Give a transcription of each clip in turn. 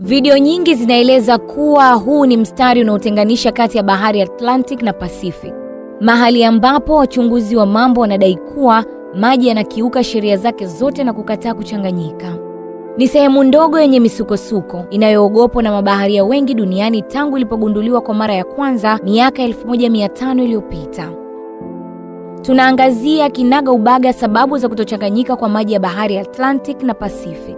Video nyingi zinaeleza kuwa huu ni mstari unaotenganisha kati ya bahari ya Atlantic na Pacific, mahali ambapo wachunguzi wa mambo wanadai kuwa maji yanakiuka sheria zake zote na kukataa kuchanganyika. Ni sehemu ndogo yenye misukosuko inayoogopwa na mabaharia wengi duniani tangu ilipogunduliwa kwa mara ya kwanza miaka 1500 iliyopita. Tunaangazia kinaga ubaga sababu za kutochanganyika kwa maji ya bahari ya Atlantic na Pacific.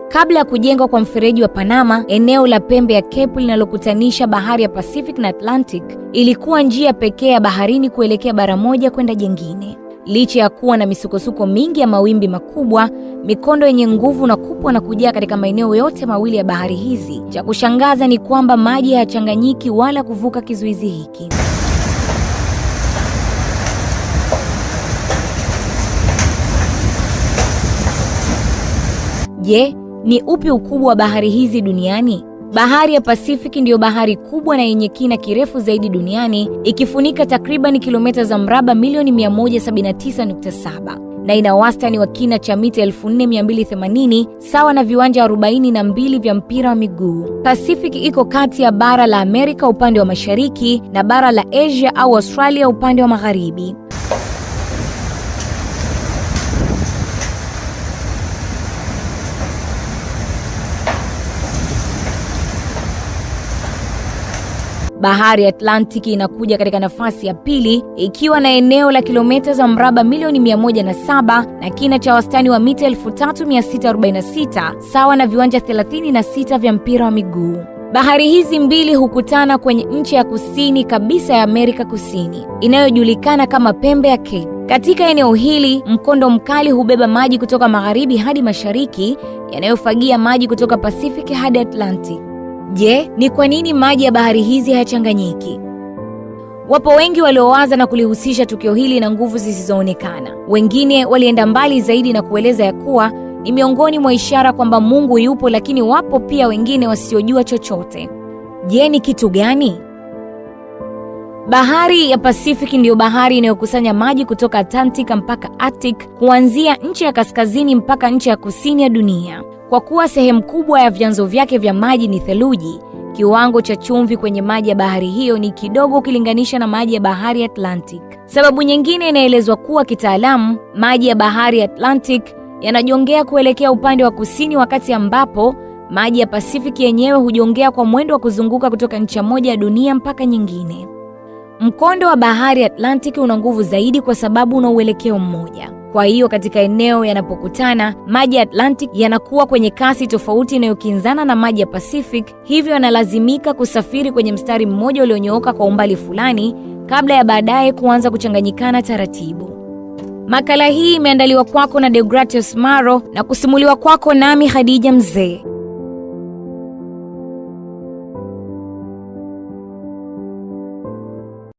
Kabla ya kujengwa kwa mfereji wa Panama, eneo la pembe ya Cape linalokutanisha bahari ya Pacific na Atlantic ilikuwa njia pekee ya baharini kuelekea bara moja kwenda jingine. Licha ya kuwa na misukosuko mingi ya mawimbi makubwa, mikondo yenye nguvu na kupwa na kujaa katika maeneo yote mawili ya bahari hizi, cha kushangaza ni kwamba maji hayachanganyiki wala kuvuka kizuizi hiki. Je, ni upi ukubwa wa bahari hizi duniani? Bahari ya Pacific ndiyo bahari kubwa na yenye kina kirefu zaidi duniani, ikifunika takriban kilomita za mraba milioni 179.7 na ina wastani wa kina cha mita 4280 sawa na viwanja 42 vya mpira wa miguu. Pacific iko kati ya bara la Amerika upande wa mashariki na bara la Asia au Australia upande wa magharibi. Bahari ya Atlantic inakuja katika nafasi ya pili ikiwa na eneo la kilomita za mraba milioni 107 na kina cha wastani wa mita 3646 sawa na viwanja 36 vya mpira wa miguu. Bahari hizi mbili hukutana kwenye nchi ya kusini kabisa ya Amerika Kusini inayojulikana kama pembe ya Cape. Katika eneo hili, mkondo mkali hubeba maji kutoka magharibi hadi mashariki yanayofagia maji kutoka Pacific hadi Atlantic. Je, ni kwa nini maji ya bahari hizi hayachanganyiki? Wapo wengi waliowaza na kulihusisha tukio hili na nguvu zisizoonekana. Wengine walienda mbali zaidi na kueleza ya kuwa ni miongoni mwa ishara kwamba Mungu yupo, lakini wapo pia wengine wasiojua chochote. Je, ni kitu gani? Bahari ya Pacific ndiyo bahari inayokusanya maji kutoka Atlantic mpaka Arctic, kuanzia nchi ya kaskazini mpaka nchi ya kusini ya dunia. Kwa kuwa sehemu kubwa ya vyanzo vyake vya maji ni theluji, kiwango cha chumvi kwenye maji ya bahari hiyo ni kidogo ukilinganisha na maji ya bahari ya Atlantic. Sababu nyingine inaelezwa kuwa kitaalamu, maji ya bahari ya Atlantic yanajongea kuelekea upande wa kusini, wakati ambapo maji ya Pacific yenyewe hujongea kwa mwendo wa kuzunguka kutoka ncha moja ya dunia mpaka nyingine. Mkondo wa bahari ya Atlantic una nguvu zaidi kwa sababu una uelekeo mmoja. Kwa hiyo katika eneo yanapokutana, maji ya Atlantic yanakuwa kwenye kasi tofauti inayokinzana na maji ya Pacific, hivyo yanalazimika kusafiri kwenye mstari mmoja ulionyooka kwa umbali fulani kabla ya baadaye kuanza kuchanganyikana taratibu. Makala hii imeandaliwa kwako na Deogratius Maro na kusimuliwa kwako nami Khadija Mzee.